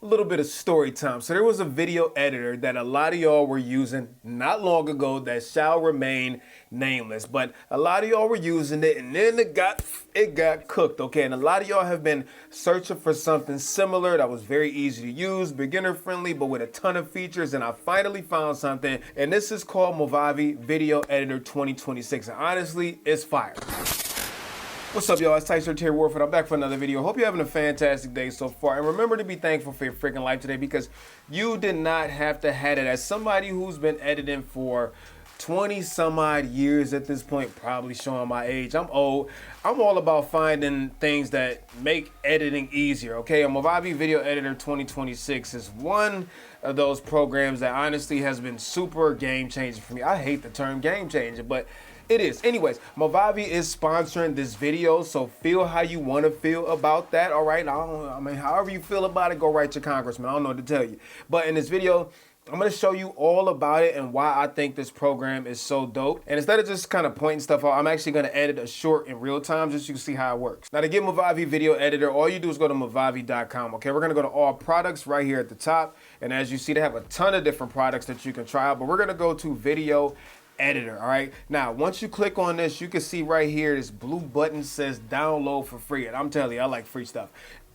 A little bit of story time. So there was a video editor that a lot of y'all were using not long ago that shall remain nameless, but a lot of y'all were using it and then it got cooked, okay? And a lot of y'all have been searching for something similar that was very easy to use, beginner friendly, but with a ton of features, and I finally found something, and this is called Movavi Video Editor 2026, and honestly, it's fire. What's up, y'all? It's Tyson Terry Warford. I'm back for another video. Hope you're having a fantastic day so far. And remember to be thankful for your freaking life today, because you did not have to have it. As somebody who's been editing for 20 some odd years at this point, probably showing my age. I'm old. I'm all about finding things that make editing easier, okay? A Movavi Video Editor 2026 is one of those programs that honestly has been super game changing for me. I hate the term game changer, but it is. Anyways, Movavi is sponsoring this video, so feel how you want to feel about that, all right? I mean, however you feel about it, go write your congressman. I don't know what to tell you. But in this video, I'm going to show you all about it and why I think this program is so dope. And instead of just kind of pointing stuff out, I'm actually going to edit a short in real time just so you can see how it works. Now, to get Movavi Video Editor, all you do is go to movavi.com, okay? We're going to go to all products right here at the top. And as you see, they have a ton of different products that you can try out, but we're going to go to Video Editor. All right, now once you click on this, you can see right here this blue button says download for free, and I'm telling you, I like free stuff.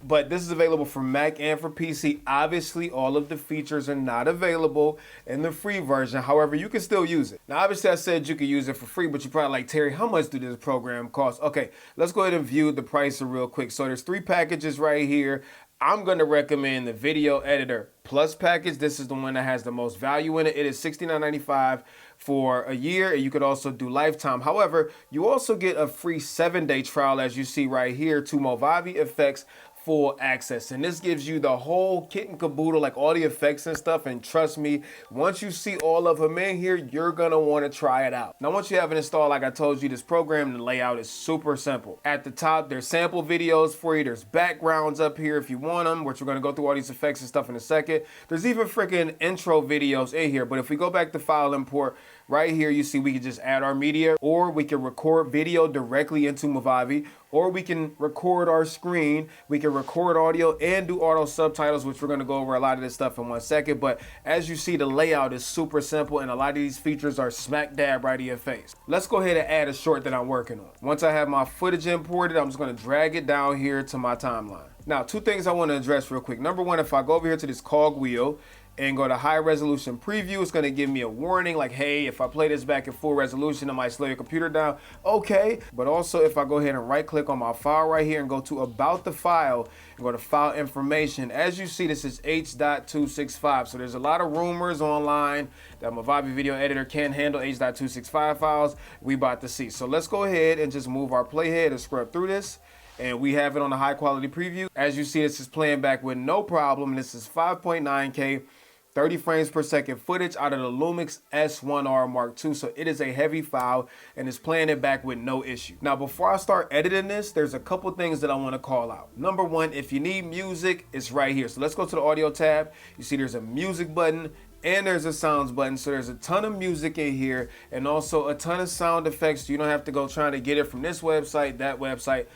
But this is available for Mac and for PC. Obviously, all of the features are not available in the free version. However, you can still use it. Now, obviously, I said you could use it for free, but you're probably like, Terry, how much do this program cost? Okay, let's go ahead and view the price real quick. So there's 3 packages right here. I'm going to recommend the Video Editor Plus package. This is the one that has the most value in it. It is $69.95 for a year, and you could also do lifetime. However, you also get a free 7-day trial, as you see right here, to Movavi Effects Full Access, and this gives you the whole kit and caboodle, like all the effects and stuff. And trust me, once you see all of them in here, you're gonna want to try it out. Now, once you have it installed, like I told you, this program, the layout is super simple. At the top, there's sample videos for you. There's backgrounds up here if you want them, which we're gonna go through all these effects and stuff in a second. There's even freaking intro videos in here. But if we go back to file import, right here, you see we can just add our media, or we can record video directly into Movavi, or we can record our screen, we can record audio and do auto subtitles, which we're going to go over a lot of this stuff in 1 second. But as you see, the layout is super simple, and a lot of these features are smack dab right in your face. Let's go ahead and add a short that I'm working on. Once I have my footage imported, I'm just going to drag it down here to my timeline. Now, 2 things I want to address real quick. Number 1, if I go over here to this cog wheel and go to high resolution preview, it's going to give me a warning like, hey, if I play this back at full resolution, it might slow your computer down. Okay, but also if I go ahead and right click on my file right here and go to about the file and go to file information, as you see, this is H.265. So there's a lot of rumors online that Movavi Video Editor can't handle H.265 files. We about to see. So let's go ahead and just move our playhead and scrub through this. And we have it on a high quality preview. As you see, this is playing back with no problem. This is 5.9K. 30 frames per second footage out of the Lumix S1R Mark II. So it is a heavy file and it's playing it back with no issue. Now, before I start editing this, there's a couple things that I want to call out. Number 1, if you need music, it's right here. So let's go to the audio tab. You see there's a music button and there's a sounds button. So there's a ton of music in here and also a ton of sound effects. So you don't have to go trying to get it from this website, that website.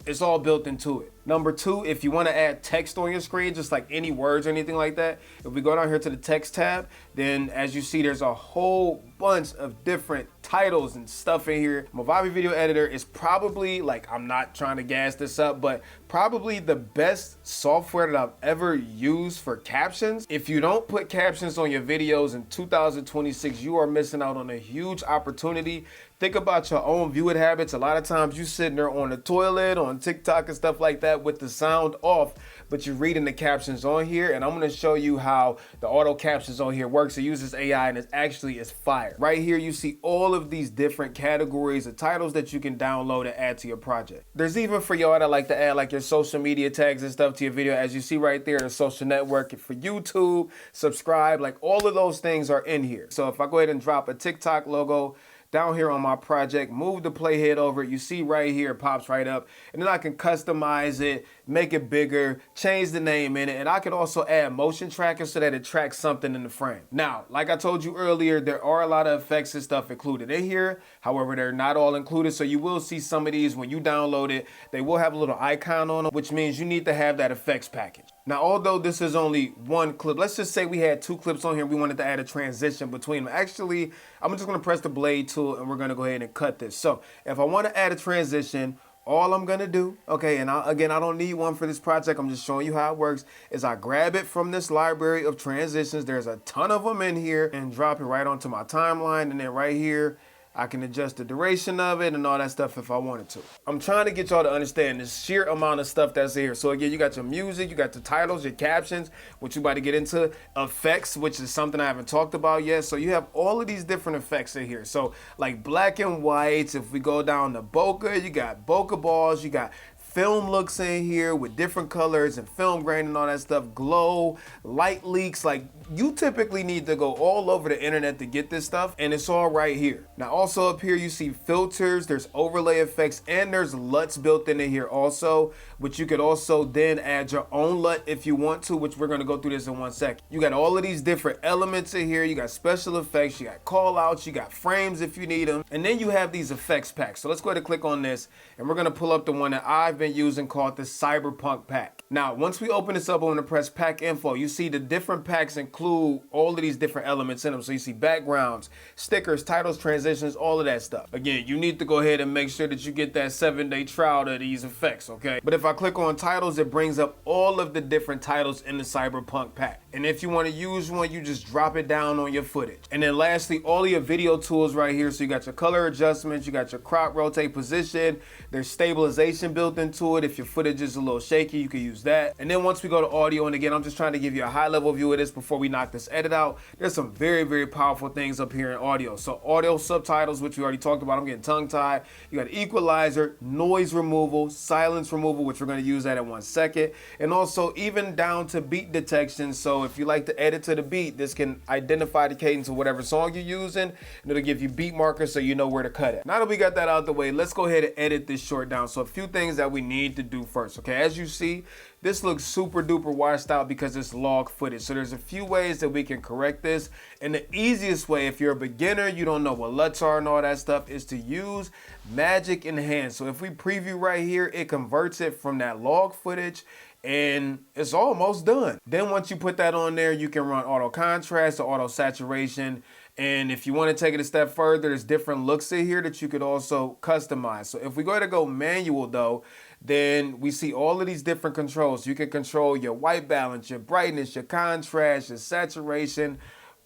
It's all built into it. Number 2, if you want to add text on your screen, just like any words or anything like that, if we go down here to the text tab, then as you see, there's a whole bunch of different titles and stuff in here. Movavi Video Editor is probably, like, I'm not trying to gas this up, but probably the best software that I've ever used for captions. If you don't put captions on your videos in 2026, you are missing out on a huge opportunity. Think about your own viewing habits. A lot of times you sitting there on the toilet, on TikTok and stuff like that with the sound off, but you're reading the captions on here, and I'm going to show you how the auto captions on here works. It uses AI and it actually is fire. Right here you see all of these different categories of titles that you can download and add to your project. There's even for y'all that like to add like your social media tags and stuff to your video. As you see right there, the social network for YouTube, subscribe, like all of those things are in here. So if I go ahead and drop a TikTok logo down here on my project, move the playhead over, you see right here, it pops right up, and then I can customize it, make it bigger, change the name in it, and I can also add motion tracking so that it tracks something in the frame. Now, like I told you earlier, there are a lot of effects and stuff included in here. However, they're not all included, so you will see some of these when you download it. They will have a little icon on them, which means you need to have that effects package. Now, although this is only one clip, let's just say we had 2 clips on here and we wanted to add a transition between them. Actually, I'm just gonna press the blade tool and we're gonna go ahead and cut this. So if I wanna add a transition, all I'm gonna do, okay, and again, I don't need one for this project, I'm just showing you how it works, is I grab it from this library of transitions. There's a ton of them in here, and drop it right onto my timeline, and then right here, I can adjust the duration of it and all that stuff if I wanted to. I'm trying to get y'all to understand the sheer amount of stuff that's here. So again, you got your music, you got the titles, your captions, which you about to get into, effects, which is something I haven't talked about yet. So you have all of these different effects in here. So like black and whites, if we go down to bokeh, you got bokeh balls, you got film looks in here with different colors and film grain and all that stuff, glow, light leaks. Like, you typically need to go all over the internet to get this stuff, and it's all right here. Now also up here you see filters, there's overlay effects, and there's LUTs built into here also, which you could also then add your own LUT if you want to, which we're going to go through this in 1 second. You got all of these different elements in here, you got special effects, you got call outs, you got frames if you need them, and then you have these effects packs. So let's go ahead and click on this, and we're going to pull up the one that I've been using called the Cyberpunk pack. Now, once we open this up, I'm going to press pack info. You see the different packs include all of these different elements in them. So you see backgrounds, stickers, titles, transitions, all of that stuff. Again, you need to go ahead and make sure that you get that 7-day trial to these effects, okay? But if I click on titles, it brings up all of the different titles in the Cyberpunk pack. And if you want to use one, you just drop it down on your footage. And then lastly, all of your video tools right here. So you got your color adjustments, you got your crop, rotate, position. There's stabilization built into it. If your footage is a little shaky, you can use that. And then once we go to audio, and again, I'm just trying to give you a high level view of this before we knock this edit out. There's some very, very powerful things up here in audio. So audio subtitles, which we already talked about, I'm getting tongue tied. You got equalizer, noise removal, silence removal, which we're going to use that in 1 second. And also even down to beat detection. So if you like to edit to the beat, this can identify the cadence of whatever song you're using, and it'll give you beat markers so you know where to cut it. Now that we got that out of the way, let's go ahead and edit this short down. So a few things that we need to do first, okay? As you see, this looks super duper washed out because it's log footage. So there's a few ways that we can correct this. And the easiest way, if you're a beginner, you don't know what LUTs are and all that stuff, is to use Magic Enhance. So if we preview right here, it converts it from that log footage, and it's almost done. Then once you put that on there, you can run auto contrast or auto saturation. And if you want to take it a step further, there's different looks in here that you could also customize. So if we go to go manual though, then we see all of these different controls. You can control your white balance, your brightness, your contrast, your saturation,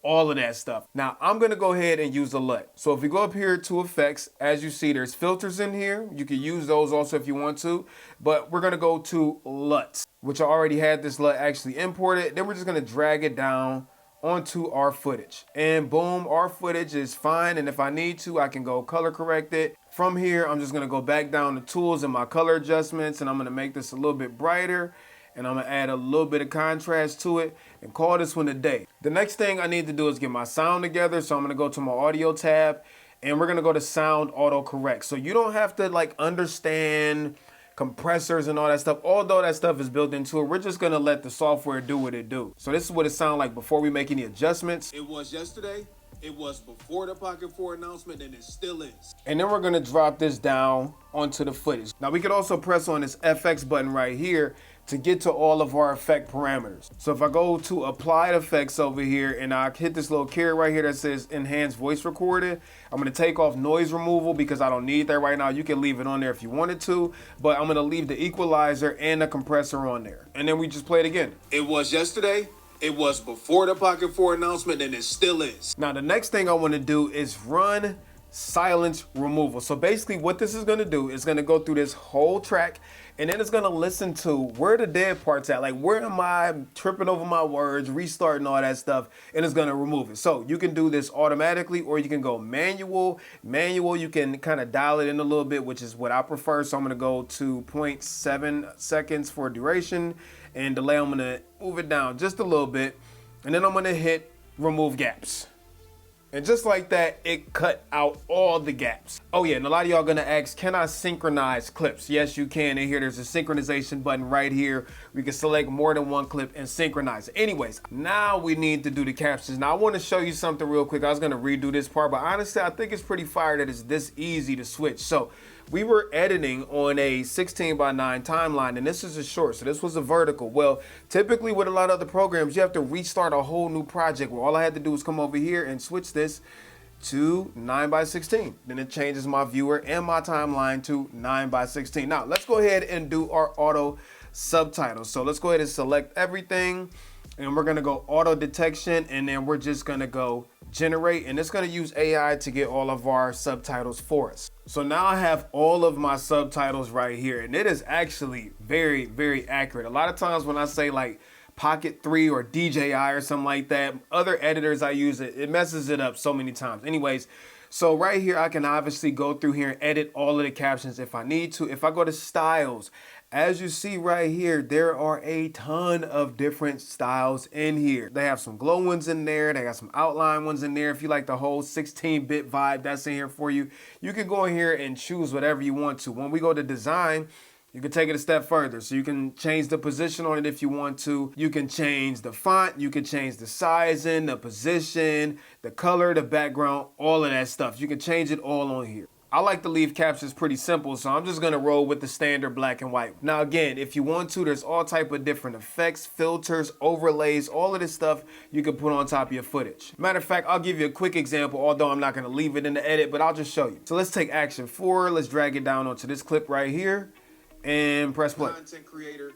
all of that stuff. Now I'm gonna go ahead and use a LUT. So if we go up here to effects, as you see, there's filters in here. You can use those also if you want to, but we're gonna go to LUTs, which I already had this LUT actually imported. Then we're just gonna drag it down onto our footage, and boom, our footage is fine. And if I need to, I can go color correct it. From here, I'm just gonna go back down to tools and my color adjustments, and I'm gonna make this a little bit brighter, and I'm gonna add a little bit of contrast to it and call this one a day. The next thing I need to do is get my sound together. So I'm gonna go to my audio tab, and we're gonna go to sound auto correct. So you don't have to like understand compressors and all that stuff. Although that stuff is built into it, we're just gonna let the software do what it do. So this is what it sounds like before we make any adjustments. It was yesterday, it was before the Pocket 4 announcement, and it still is. And then we're gonna drop this down onto the footage. Now we could also press on this FX button right here to get to all of our effect parameters. So if I go to applied effects over here and I hit this little caret right here that says enhanced voice recording, I'm gonna take off noise removal because I don't need that right now. You can leave it on there if you wanted to, but I'm gonna leave the equalizer and the compressor on there. And then we just play it again. It was yesterday, it was before the Pocket 4 announcement, and it still is. Now the next thing I wanna do is run silence removal. So basically what this is gonna do is gonna go through this whole track, and then it's gonna listen to where the dead parts at, like where am I tripping over my words, restarting all that stuff, and it's gonna remove it. So you can do this automatically, or you can go manual. Manual, you can kind of dial it in a little bit, which is what I prefer. So I'm gonna go to 0.7 seconds for duration, and delay, I'm gonna move it down just a little bit, and then I'm gonna hit remove gaps. And just like that, it cut out all the gaps. Oh yeah, and a lot of y'all gonna ask, can I synchronize clips? Yes, you can. And here, there's a synchronization button right here. We can select more than one clip and synchronize it. Anyways, now we need to do the captions. Now I wanna show you something real quick. I was gonna redo this part, but honestly, I think it's pretty fire that it's this easy to switch. So We were editing on a 16:9 timeline, and this is a short, so this was a vertical. Well, typically with a lot of other programs, you have to restart a whole new project. Well, all I had to do was come over here and switch this to 9:16. Then it changes my viewer and my timeline to 9:16. Now, let's go ahead and do our auto subtitles. So let's go ahead and select everything, and we're gonna go auto detection, and then we're just gonna go generate, and it's gonna use AI to get all of our subtitles for us. So now I have all of my subtitles right here, and it is actually very, very accurate. A lot of times when I say like Pocket 3 or DJI or something like that, other editors I use, it messes it up so many times. Anyways, so right here, I can obviously go through here and edit all of the captions if I need to. If I go to styles, as you see right here, there are a ton of different styles in here. They have some glow ones in there. They got some outline ones in there. If you like the whole 16-bit vibe, that's in here for you. You can go in here and choose whatever you want to. When we go to design, you can take it a step further. So you can change the position on it if you want to. You can change the font. You can change the sizing, the position, the color, the background, all of that stuff. You can change it all on here. I like to leave captions pretty simple, so I'm just gonna roll with the standard black and white. Now again, if you want to, there's all type of different effects, filters, overlays, all of this stuff you can put on top of your footage. Matter of fact, I'll give you a quick example, although I'm not gonna leave it in the edit, but I'll just show you. So let's take action 4, let's drag it down onto this clip right here, and press play. Content creator.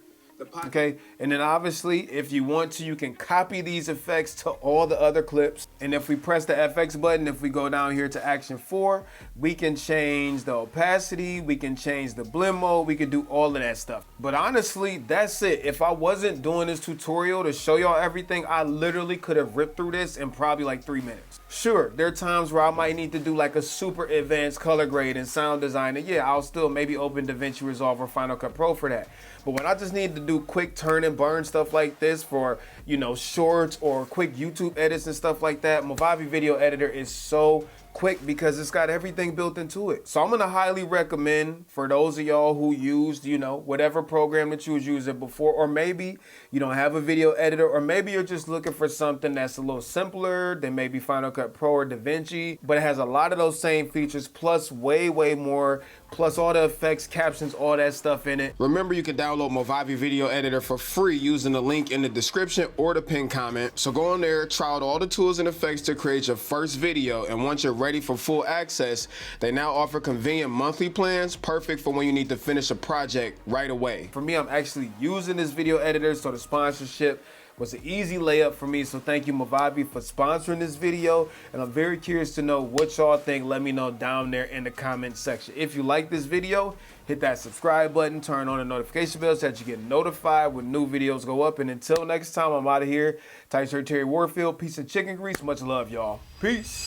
Okay, and then obviously if you want to, you can copy these effects to all the other clips. And if we press the FX button, if we go down here to action 4, we can change the opacity, we can change the blend mode, we can do all of that stuff. But honestly, that's it. If I wasn't doing this tutorial to show y'all everything, I literally could have ripped through this in probably like 3 minutes. Sure, there are times where I might need to do like a super advanced color grade and sound design, and yeah, I'll still maybe open DaVinci Resolve or Final Cut Pro for that. But when I just need to do quick turn and burn stuff like this for, you know, shorts or quick YouTube edits and stuff like that, Movavi Video Editor is so quick because it's got everything built into it. So I'm gonna highly recommend for those of y'all who used, you know, whatever program that you was using before, or maybe you don't have a video editor, or maybe you're just looking for something that's a little simpler than maybe Final Cut Pro or DaVinci, but it has a lot of those same features, plus way more, plus all the effects, captions, all that stuff in it. Remember, you can download Movavi Video Editor for free using the link in the description or the pinned comment. So go on there, try out all the tools and effects to create your first video, and once you're ready for full access, they now offer convenient monthly plans, perfect for when you need to finish a project right away. For me, I'm actually using this video editor, so the sponsorship was an easy layup for me. So thank you, Movavi, for sponsoring this video, and I'm very curious to know what y'all think. Let me know down there in the comment section. If you like this video, hit that subscribe button, turn on the notification bell so that you get notified when new videos go up. And until next time, I'm out of here. Tight shirt Terry Warfield, peace and chicken grease. Much love, y'all. Peace.